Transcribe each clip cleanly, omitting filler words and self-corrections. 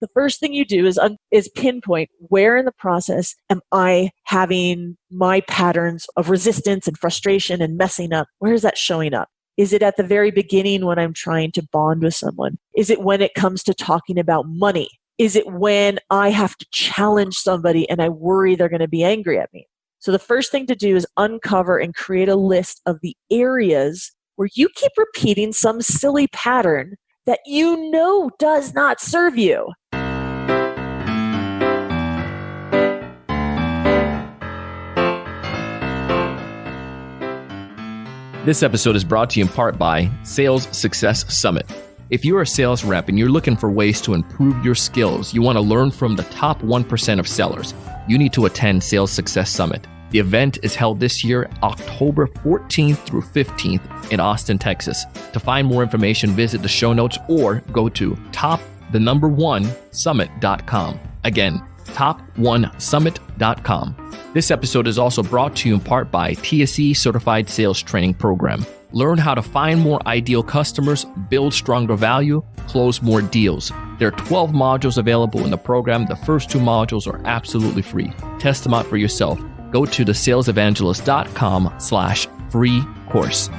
the first thing you do is pinpoint where in the process am I having my patterns of resistance and frustration and messing up. Where is that showing up? Is it at the very beginning when I'm trying to bond with someone? Is it when it comes to talking about money? Is it when I have to challenge somebody and I worry they're going to be angry at me? So the first thing to do is uncover and create a list of the areas where you keep repeating some silly pattern that you know does not serve you. This episode is brought to you in part by Sales Success Summit. If you're a sales rep and you're looking for ways to improve your skills, you want to learn from the top 1% of sellers, you need to attend Sales Success Summit. The event is held this year, October 14th through 15th in Austin, Texas. To find more information, visit the show notes or go to top1summit.com. Again, top1summit.com. This episode is also brought to you in part by TSE Certified Sales Training Program. Learn how to find more ideal customers, build stronger value, close more deals. There are 12 modules available in the program. The first 2 modules are absolutely free. Test them out for yourself. Go to thesalesevangelist.com/free course.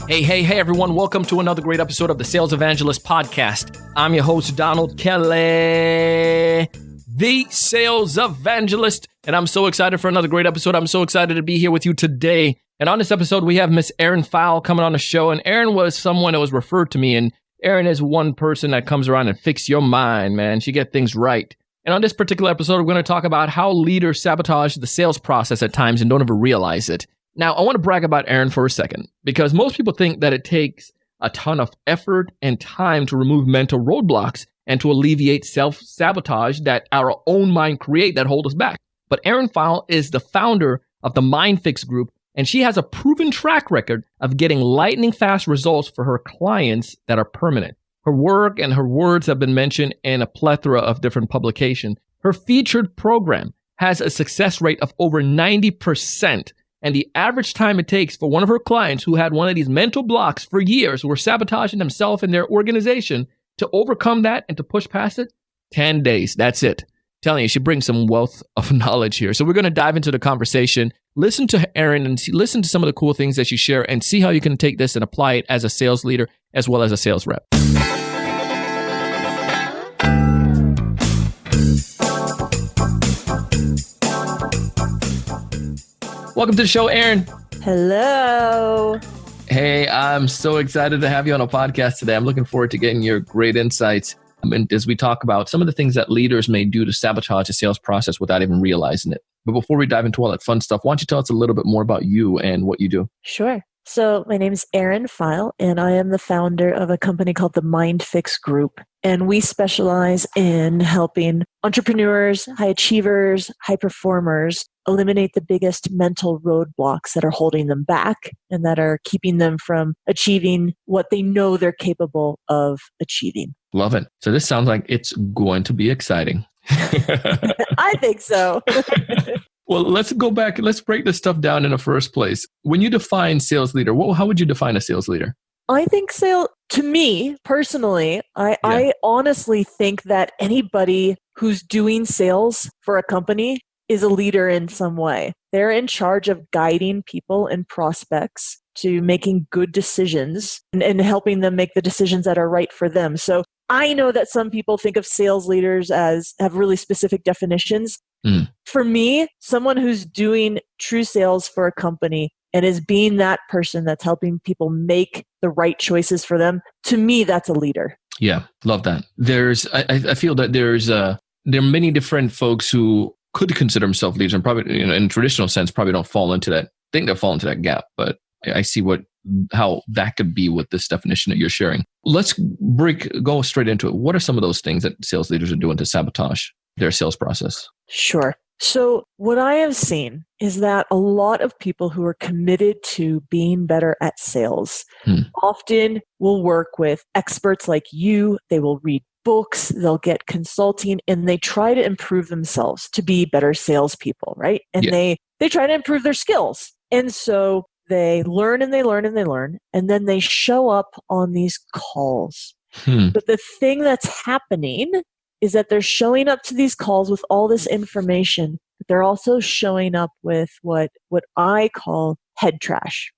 Hey, everyone. Welcome to another great episode of the Sales Evangelist Podcast. I'm your host, Donald Kelly, the Sales Evangelist, and I'm so excited for another great episode. I'm so excited to be here with you today. And on this episode, we have Miss Erin Pheil coming on the show, and Erin was someone that was referred to me, and Erin is one person that comes around and fix your mind, man. She get things right. And on this particular episode, we're going to talk about how leaders sabotage the sales process at times and don't ever realize it. Now, I want to brag about Erin for a second, because most people think that it takes a ton of effort and time to remove mental roadblocks and to alleviate self-sabotage that our own mind create that hold us back. But Erin Pheil is the founder of the Mind Fix Group, and she has a proven track record of getting lightning fast results for her clients that are permanent. Her work and her words have been mentioned in a plethora of different publications. Her featured program has a success rate of over 90%. And the average time it takes for one of her clients who had one of these mental blocks for years, who were sabotaging themselves and their organization, to overcome that and to push past it, 10 days. That's it. Telling you, she brings some wealth of knowledge here. So we're going to dive into the conversation, listen to Erin and listen to some of the cool things that she shares, and see how you can take this and apply it as a sales leader as well as a sales rep. Welcome to the show, Erin. Hello. Hey, I'm so excited to have you on a podcast today. I'm looking forward to getting your great insights and as we talk about some of the things that leaders may do to sabotage the sales process without even realizing it. But before we dive into all that fun stuff, why don't you tell us a little bit more about you and what you do? Sure. So my name is Erin Pheil, and I am the founder of a company called the Mind Fix Group. And we specialize in helping entrepreneurs, high achievers, high performers eliminate the biggest mental roadblocks that are holding them back and that are keeping them from achieving what they know they're capable of achieving. Love it. So this sounds like it's going to be exciting. I think so. Well, let's go back and let's break this stuff down in the first place. When you define sales leader, how would you define a sales leader? I think to me personally, I honestly think that anybody who's doing sales for a company is a leader in some way. They're in charge of guiding people and prospects to making good decisions and helping them make the decisions that are right for them. So I know that some people think of sales leaders as have really specific definitions. For me, someone who's doing true sales for a company and is being that person that's helping people make the right choices for them, to me, that's a leader. Yeah, love that. I feel that there are many different folks who could consider themselves leaders and probably, in a traditional sense, probably don't fall into that. I think they'll fall into that gap, but I see how that could be with this definition that you're sharing. Let's go straight into it. What are some of those things that sales leaders are doing to sabotage their sales process? Sure. So what I have seen is that a lot of people who are committed to being better at sales often will work with experts like you. They will read books, they'll get consulting, and they try to improve themselves to be better salespeople, right? And they try to improve their skills. And so they learn and they learn and they learn, and then they show up on these calls. But the thing that's happening is that they're showing up to these calls with all this information, but they're also showing up with what I call head trash.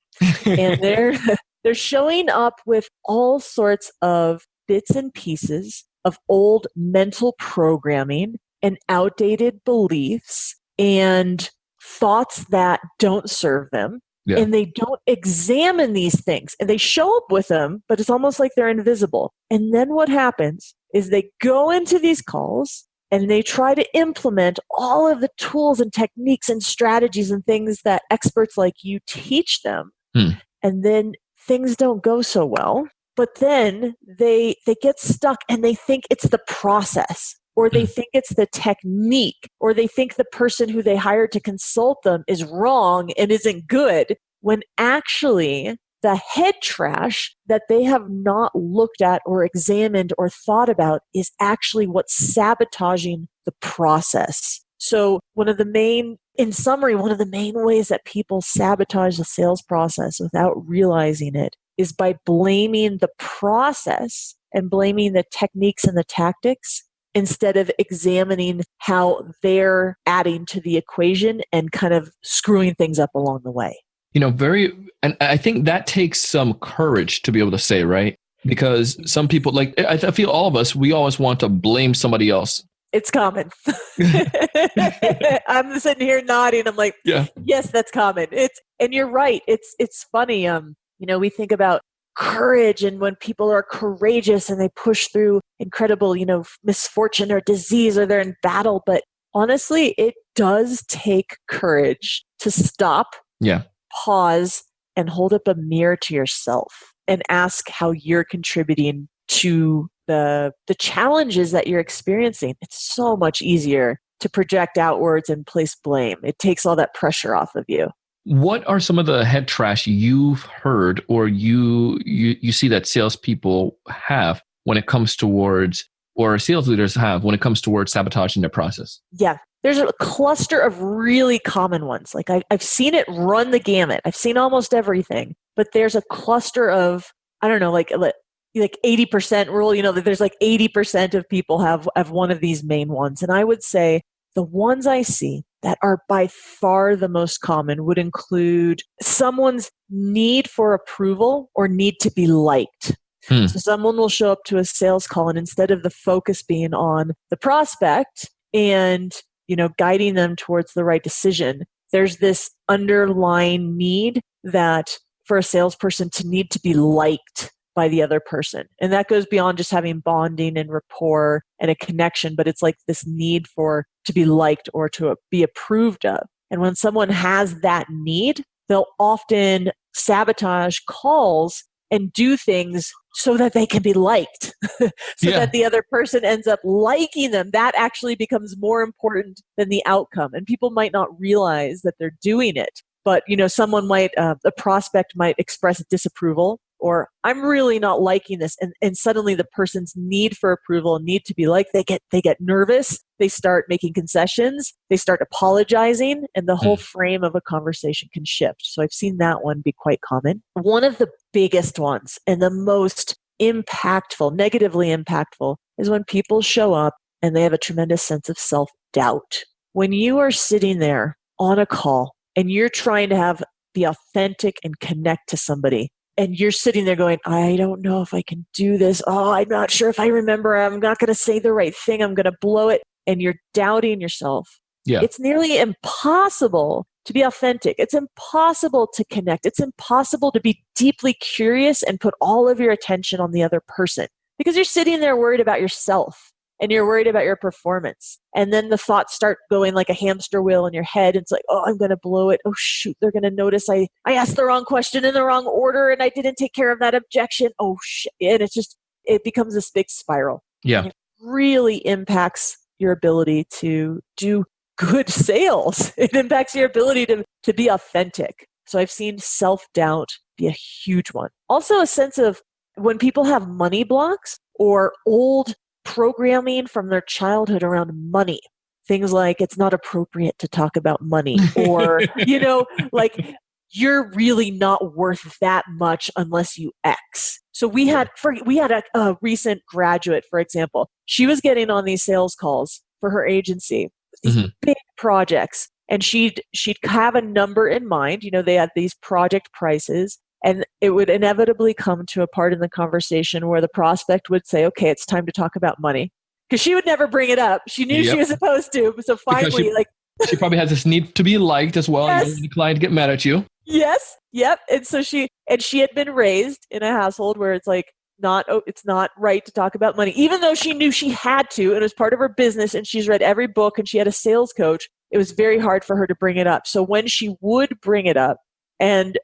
And they're showing up with all sorts of bits and pieces of old mental programming and outdated beliefs and thoughts that don't serve them. Yeah. And they don't examine these things, and they show up with them, but it's almost like they're invisible. And then what happens is they go into these calls and they try to implement all of the tools and techniques and strategies and things that experts like you teach them. And then things don't go so well, but then they get stuck and they think it's the process, or they think it's the technique, or they think the person who they hired to consult them is wrong and isn't good, when actually the head trash that they have not looked at or examined or thought about is actually what's sabotaging the process. So in summary, one of the main ways that people sabotage the sales process without realizing it is by blaming the process and blaming the techniques and the tactics instead of examining how they're adding to the equation and kind of screwing things up along the way. And I think that takes some courage to be able to say, right? Because some people, like, I feel all of us, we always want to blame somebody else. It's common. I'm sitting here nodding. I'm like, yes, that's common. And you're right. It's funny. We think about courage, and when people are courageous and they push through incredible, misfortune or disease, or they're in battle. But honestly, it does take courage to stop, pause, and hold up a mirror to yourself and ask how you're contributing to the challenges that you're experiencing. It's so much easier to project outwards and place blame. It takes all that pressure off of you. What are some of the head trash you've heard or you see that salespeople have when it comes towards, or sales leaders have when it comes towards sabotaging their process? Yeah, there's a cluster of really common ones. Like I've seen it run the gamut. I've seen almost everything, but there's a cluster of, I don't know, like 80% rule, that there's like 80% of people have one of these main ones. And I would say the ones I see that are by far the most common would include someone's need for approval or need to be liked. So someone will show up to a sales call, and instead of the focus being on the prospect and, guiding them towards the right decision, there's this underlying need that for a salesperson to need to be liked by the other person. And that goes beyond just having bonding and rapport and a connection, but it's like this need to be liked or to be approved of. And when someone has that need, they'll often sabotage calls and do things so that they can be liked, that the other person ends up liking them. That actually becomes more important than the outcome. And people might not realize that they're doing it. But, someone might, the prospect might express disapproval, or I'm really not liking this. And suddenly the person's need for approval, need to be liked, they get nervous. They start making concessions. They start apologizing, and the whole frame of a conversation can shift. So I've seen that one be quite common. One of the biggest ones and the most impactful, negatively impactful, is when people show up and they have a tremendous sense of self-doubt. When you are sitting there on a call and you're trying to be authentic and connect to somebody, and you're sitting there going, I don't know if I can do this. Oh, I'm not sure if I remember. I'm not going to say the right thing. I'm going to blow it. And you're doubting yourself. Yeah. It's nearly impossible to be authentic. It's impossible to connect. It's impossible to be deeply curious and put all of your attention on the other person, because you're sitting there worried about yourself and you're worried about your performance. And then the thoughts start going like a hamster wheel in your head. It's like, oh, I'm going to blow it. Oh, shoot, they're going to notice I asked the wrong question in the wrong order and I didn't take care of that objection. Oh, shit. And it becomes this big spiral. Yeah. And it really impacts your ability to do good sales. It impacts your ability to be authentic. So I've seen self-doubt be a huge one. Also a sense of when people have money blocks or old programming from their childhood around money. Things like it's not appropriate to talk about money, or, like you're really not worth that much unless you X. So we had a recent graduate, for example. She was getting on these sales calls for her agency, these big projects, and she'd have a number in mind. They had these project prices, and it would inevitably come to a part in the conversation where the prospect would say, "Okay, it's time to talk about money." Because she would never bring it up. She knew she was supposed to. So finally, she probably has this need to be liked as well. Yes. You don't want the client to get mad at you. Yes. Yep. And so she had been raised in a household where it's like it's not right to talk about money, even though she knew she had to, and it was part of her business, and she's read every book, and she had a sales coach. It was very hard for her to bring it up. So when she would bring it up, and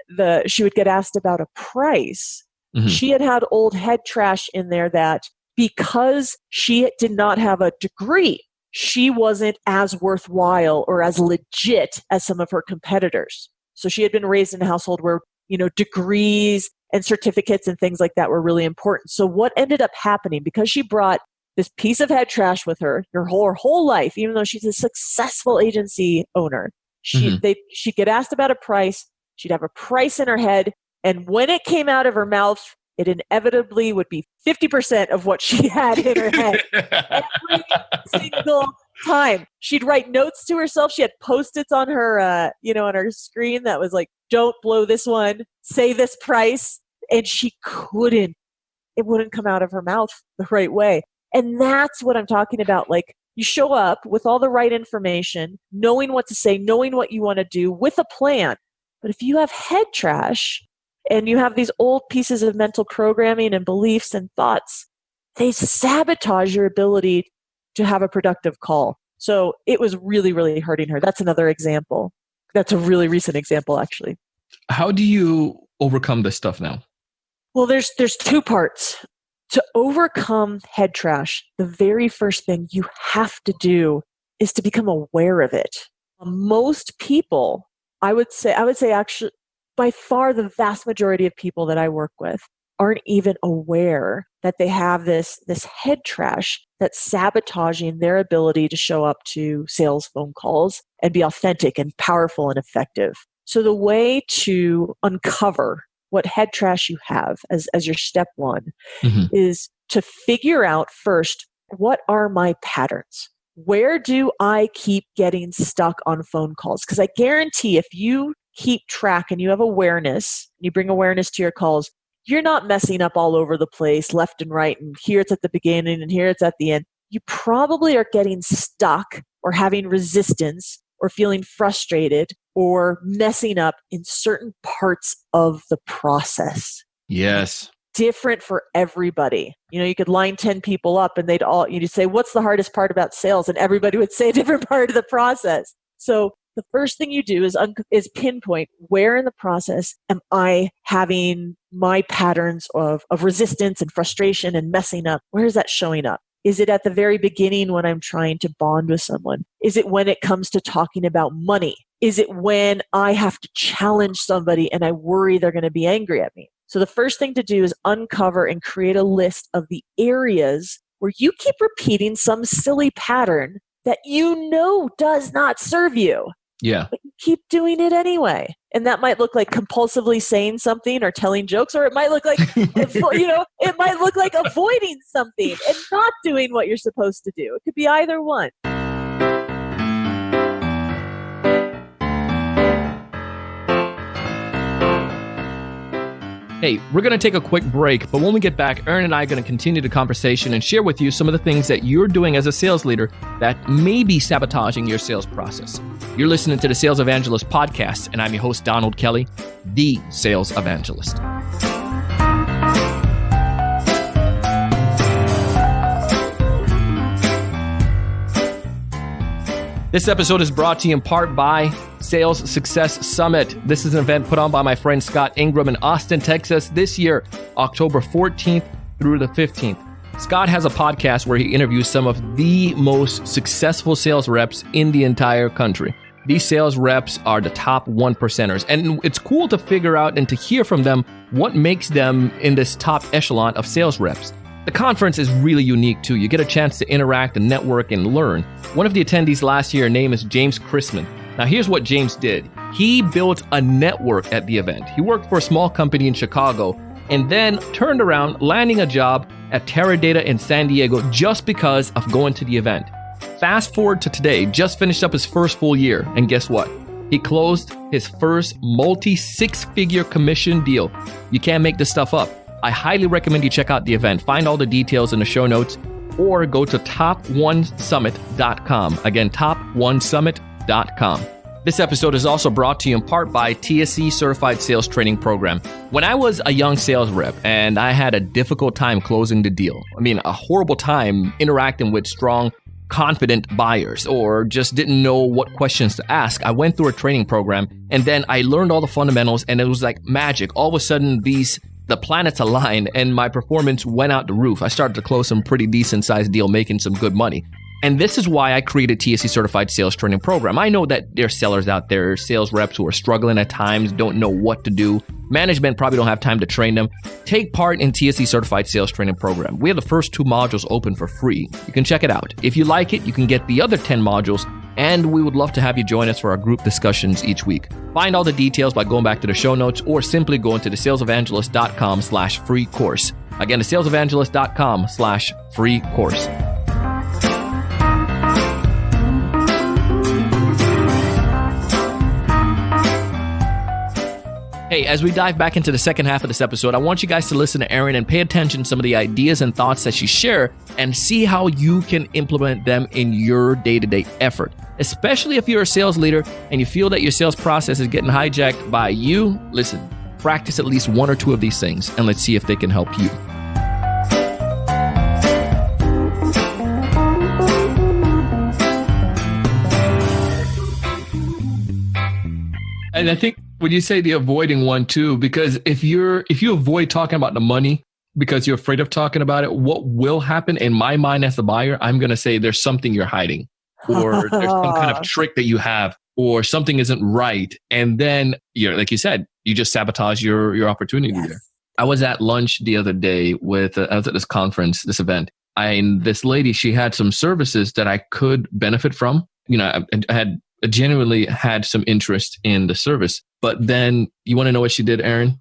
she would get asked about a price, she had old head trash in there that, because she did not have a degree, she wasn't as worthwhile or as legit as some of her competitors. So she had been raised in a household where, degrees and certificates and things like that were really important. So what ended up happening, because she brought this piece of head trash with her whole life, even though she's a successful agency owner, she'd get asked about a price, she'd have a price in her head, and when it came out of her mouth, it inevitably would be 50% of what she had in her head every single time. She'd write notes to herself. She had Post-its on her, on her screen that was like, "Don't blow this one, say this price," and it wouldn't come out of her mouth the right way. And that's what I'm talking about. Like, you show up with all the right information, knowing what to say, knowing what you want to do, with a plan. But if you have head trash, and you have these old pieces of mental programming and beliefs and thoughts, they sabotage your ability to have a productive call. So it was really, really hurting her. That's another example. That's a really recent example, actually. How do you overcome this stuff now? Well, there's two parts. To overcome head trash, the very first thing you have to do is to become aware of it. Most people, I would say actually, by far the vast majority of people that I work with aren't even aware that they have this head trash that's sabotaging their ability to show up to sales phone calls and be authentic and powerful and effective. So the way to uncover what head trash you have as your step one is to figure out first, what are my patterns? Where do I keep getting stuck on phone calls? Because I guarantee if you keep track and you have awareness, you bring awareness to your calls, you're not messing up all over the place, left and right, and here it's at the beginning and here it's at the end. You probably are getting stuck or having resistance or feeling frustrated or messing up in certain parts of the process. Yes. Different for everybody. You could line 10 people up and you'd say, "What's the hardest part about sales?" And everybody would say a different part of the process. So the first thing you do is pinpoint, where in the process am I having my patterns of resistance and frustration and messing up? Where is that showing up? Is it at the very beginning when I'm trying to bond with someone? Is it when it comes to talking about money? Is it when I have to challenge somebody and I worry they're going to be angry at me? So the first thing to do is uncover and create a list of the areas where you keep repeating some silly pattern that does not serve you. Yeah. But you keep doing it anyway. And that might look like compulsively saying something or telling jokes, or it might look like, it might look like avoiding something and not doing what you're supposed to do. It could be either one. Hey, we're going to take a quick break, but when we get back, Erin and I are going to continue the conversation and share with you some of the things that you're doing as a sales leader that may be sabotaging your sales process. You're listening to the Sales Evangelist podcast, and I'm your host, Donald Kelly, the Sales Evangelist. This episode is brought to you in part by Sales Success Summit. This is an event put on by my friend Scott Ingram in Austin, Texas this year, October 14th through the 15th. Scott has a podcast where he interviews some of the most successful sales reps in the entire country. These sales reps are the top 1%ers, and it's cool to figure out and to hear from them what makes them in this top echelon of sales reps. The conference is really unique too. You get a chance to interact and network and learn. One of the attendees last year, name is James Chrisman. Now here's what James did. He built a network at the event. He worked for a small company in Chicago and then turned around, landing a job at Teradata in San Diego just because of going to the event. Fast forward to today, just finished up his first full year, and guess what? He closed his first multi-six-figure commission deal. You can't make this stuff up. I highly recommend you check out the event. Find all the details in the show notes or go to top1summit.com. Again, top1summit.com. This episode is also brought to you in part by TSE Certified Sales Training Program. When I was a young sales rep and I had a difficult time closing the deal, a horrible time interacting with strong, confident buyers or just didn't know what questions to ask, I went through a training program and then I learned all the fundamentals and it was like magic. All of a sudden, the planets aligned and my performance went out the roof. I started to close some pretty decent sized deal, making some good money. And this is why I created TSE Certified Sales Training Program. I know that there are sellers out there, sales reps who are struggling at times, don't know what to do. Management probably don't have time to train them. Take part in TSE Certified Sales Training Program. We have the first 2 modules open for free. You can check it out. If you like it, you can get the other 10 modules, and we would love to have you join us for our group discussions each week. Find all the details by going back to the show notes or simply going to thesalesevangelist.com/free course. Again, thesalesevangelist.com/free course. Hey, as we dive back into the second half of this episode, I want you guys to listen to Erin and pay attention to some of the ideas and thoughts that she shared and see how you can implement them in your day-to-day effort. Especially if you're a sales leader and you feel that your sales process is getting hijacked by you, listen, practice at least 1 or 2 of these things and let's see if they can help you. And I think when you say the avoiding one too, because if you avoid talking about the money because you're afraid of talking about it, what will happen in my mind as the buyer, I'm going to say there's something you're hiding or there's some kind of trick that you have or something isn't right. And then you're, like you said, you just sabotage your opportunity there. I was at lunch the other day I was at this conference, this event. This lady, she had some services that I could benefit from. I genuinely had some interest in the service. But then you want to know what she did, Erin?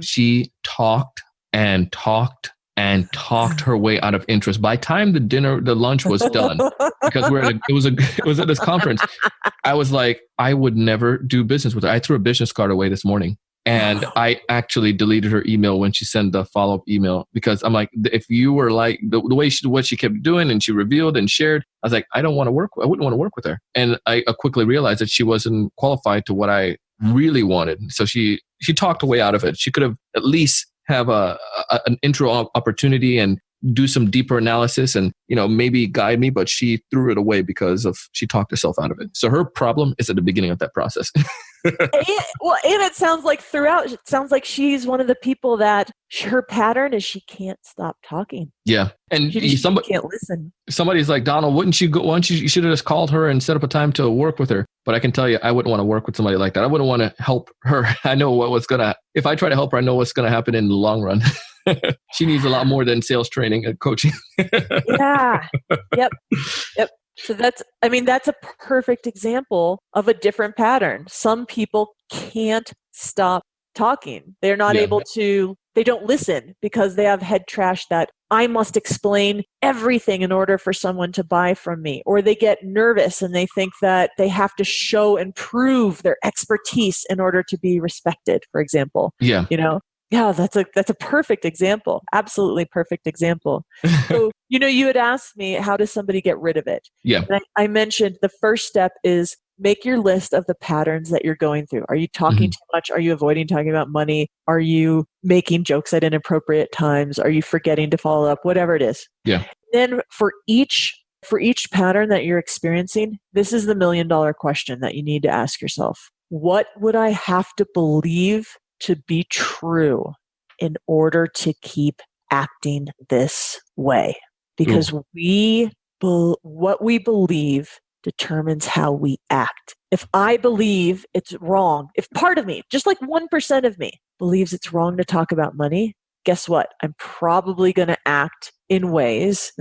She talked and talked and talked her way out of interest. By the time the lunch was done, because it was at this conference, I was like, I would never do business with her. I threw a business card away this morning. And I actually deleted her email when she sent the follow-up email because I'm like, if you were like the way what she kept doing and she revealed and shared, I was like, I wouldn't want to work with her. And I quickly realized that she wasn't qualified to what I really wanted. So she talked her way out of it. She could have at least have an intro opportunity and do some deeper analysis and, maybe guide me, but she threw it away because she talked herself out of it. So her problem is at the beginning of that process. And it sounds like throughout, it sounds like she's one of the people that her pattern is she can't stop talking. Yeah. And somebody can't listen. Somebody's like, Donald, why don't you should have just called her and set up a time to work with her. But I can tell you, I wouldn't want to work with somebody like that. I wouldn't want to help her. I know if I try to help her, I know what's going to happen in the long run. She needs a lot more than sales training and coaching. Yeah. Yep. So that's a perfect example of a different pattern. Some people can't stop talking. They're not able to, they don't listen because they have head trash that I must explain everything in order for someone to buy from me. Or they get nervous and they think that they have to show and prove their expertise in order to be respected, for example. Yeah. Yeah, that's a perfect example. Absolutely perfect example. So, you had asked me, how does somebody get rid of it? Yeah. And I mentioned the first step is make your list of the patterns that you're going through. Are you talking too much? Are you avoiding talking about money? Are you making jokes at inappropriate times? Are you forgetting to follow up? Whatever it is. Yeah. Then for each pattern that you're experiencing, this is the $1 million question that you need to ask yourself. What would I have to believe to be true in order to keep acting this way? Because what we believe determines how we act. If I believe it's wrong, if part of me, just like 1% of me, believes it's wrong to talk about money, guess what? I'm probably going to act in ways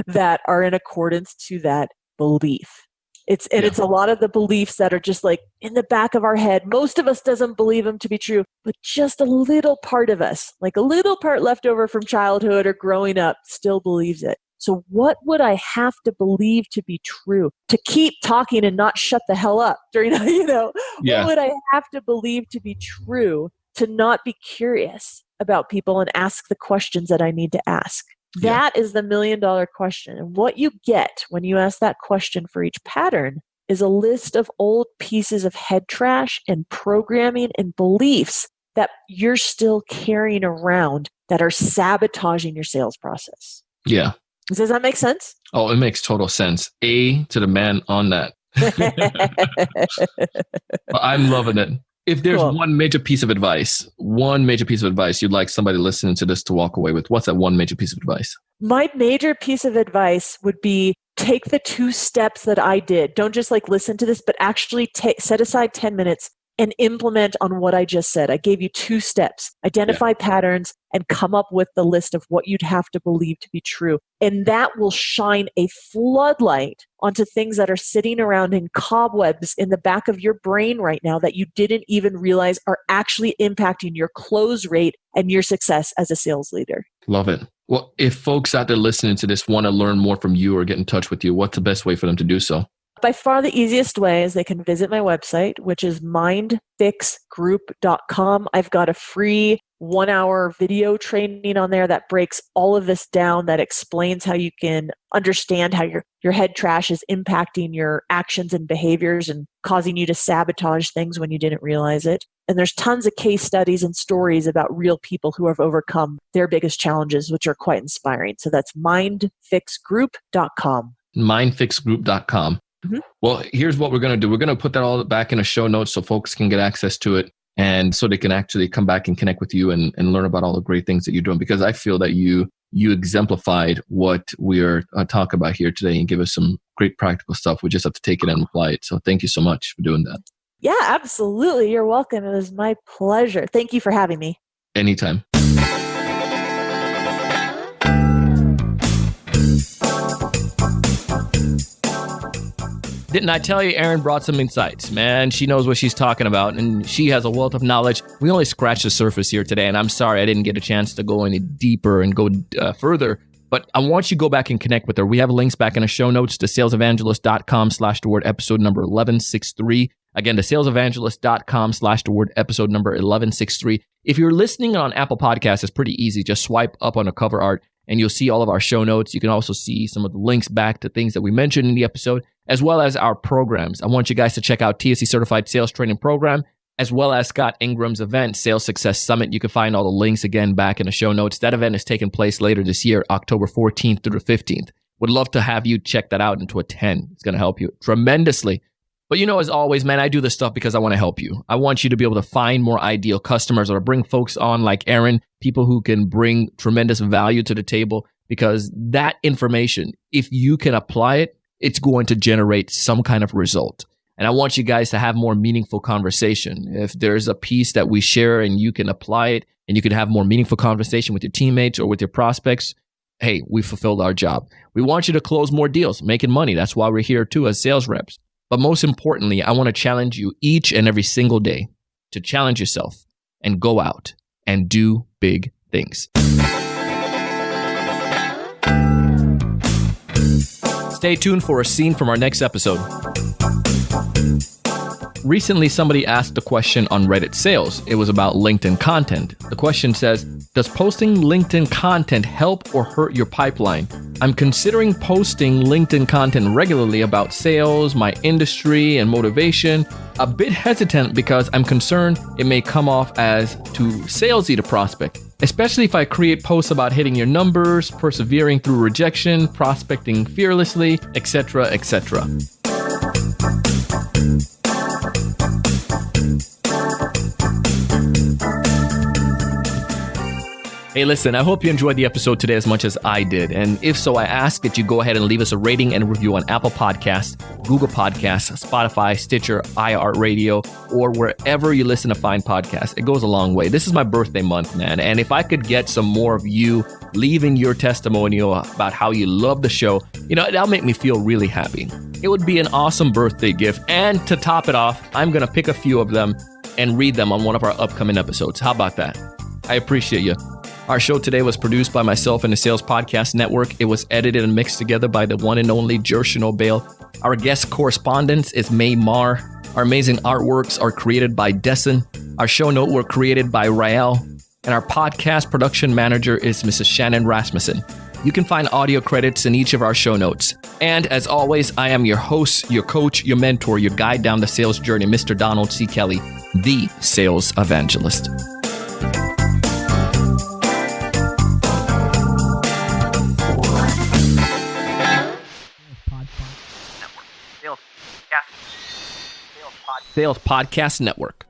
that are in accordance to that belief. It's a lot of the beliefs that are just like in the back of our head. Most of us doesn't believe them to be true, but just a little part of us, like a little part left over from childhood or growing up, still believes it. So what would I have to believe to be true to keep talking and not shut the hell up during, what would I have to believe to be true to not be curious about people and ask the questions that I need to ask? That is the $1 million question. And what you get when you ask that question for each pattern is a list of old pieces of head trash and programming and beliefs that you're still carrying around that are sabotaging your sales process. Yeah. Does that make sense? Oh, it makes total sense. A to the man on that. I'm loving it. If there's one major piece of advice you'd like somebody listening to this to walk away with, what's that one major piece of advice? My major piece of advice would be take the 2 steps that I did. Don't just listen to this, but actually set aside 10 minutes and implement on what I just said. I gave you 2 steps. Identify patterns and come up with the list of what you'd have to believe to be true. And that will shine a floodlight onto things that are sitting around in cobwebs in the back of your brain right now that you didn't even realize are actually impacting your close rate and your success as a sales leader. Love it. Well, if folks out there listening to this want to learn more from you or get in touch with you, what's the best way for them to do so? By far the easiest way is they can visit my website, which is mindfixgroup.com. I've got a free 1-hour video training on there that breaks all of this down, that explains how you can understand how your head trash is impacting your actions and behaviors and causing you to sabotage things when you didn't realize it. And there's tons of case studies and stories about real people who have overcome their biggest challenges, which are quite inspiring. So that's mindfixgroup.com. Mindfixgroup.com. Mm-hmm. Well, here's what we're going to do. We're going to put that all back in a show notes so folks can get access to it and so they can actually come back and connect with you and learn about all the great things that you're doing, because I feel that you exemplified what we are talking about here today and give us some great practical stuff. We just have to take it and apply it. So thank you so much for doing that. Yeah, absolutely. You're welcome. It was my pleasure. Thank you for having me. Anytime. Didn't I tell you Erin brought some insights? Man, she knows what she's talking about, and she has a wealth of knowledge. We only scratched the surface here today, and I'm sorry I didn't get a chance to go any deeper and go further, but I want you to go back and connect with her. We have links back in the show notes to salesevangelist.com/the-word episode number 1163. Again, to salesevangelist.com/the-word episode number 1163. If you're listening on Apple Podcasts, it's pretty easy. Just swipe up on the cover art, and you'll see all of our show notes. You can also see some of the links back to things that we mentioned in the episode, as well as our programs. I want you guys to check out TSE Certified Sales Training Program, as well as Scott Ingram's event, Sales Success Summit. You can find all the links again back in the show notes. That event is taking place later this year, October 14th through the 15th. Would love to have you check that out and to attend. It's going to help you tremendously. But as always, man, I do this stuff because I want to help you. I want you to be able to find more ideal customers or bring folks on like Erin, people who can bring tremendous value to the table, because that information, if you can apply it, it's going to generate some kind of result. And I want you guys to have more meaningful conversation. If there's a piece that we share and you can apply it and you can have more meaningful conversation with your teammates or with your prospects, hey, we fulfilled our job. We want you to close more deals, making money. That's why we're here too as sales reps. But most importantly, I want to challenge you each and every single day to challenge yourself and go out and do big things. Stay tuned for a scene from our next episode. Recently, somebody asked a question on Reddit Sales. It was about LinkedIn content. The question says, does posting LinkedIn content help or hurt your pipeline? I'm considering posting LinkedIn content regularly about sales, my industry, and motivation. A bit hesitant because I'm concerned it may come off as too salesy to prospect, especially if I create posts about hitting your numbers, persevering through rejection, prospecting fearlessly, etc., etc. Hey, listen, I hope you enjoyed the episode today as much as I did. And if so, I ask that you go ahead and leave us a rating and a review on Apple Podcasts, Google Podcasts, Spotify, Stitcher, iHeartRadio, or wherever you listen to fine podcasts. It goes a long way. This is my birthday month, man. And if I could get some more of you leaving your testimonial about how you love the show, that'll make me feel really happy. It would be an awesome birthday gift. And to top it off, I'm going to pick a few of them and read them on one of our upcoming episodes. How about that? I appreciate you. Our show today was produced by myself and the Sales Podcast Network. It was edited and mixed together by the one and only Jershino Bale. Our guest correspondent is May Mar. Our amazing artworks are created by Dessen. Our show note were created by Rael. And our podcast production manager is Mrs. Shannon Rasmussen. You can find audio credits in each of our show notes. And as always, I am your host, your coach, your mentor, your guide down the sales journey, Mr. Donald C. Kelly, the Sales Evangelist. Sales Podcast Network.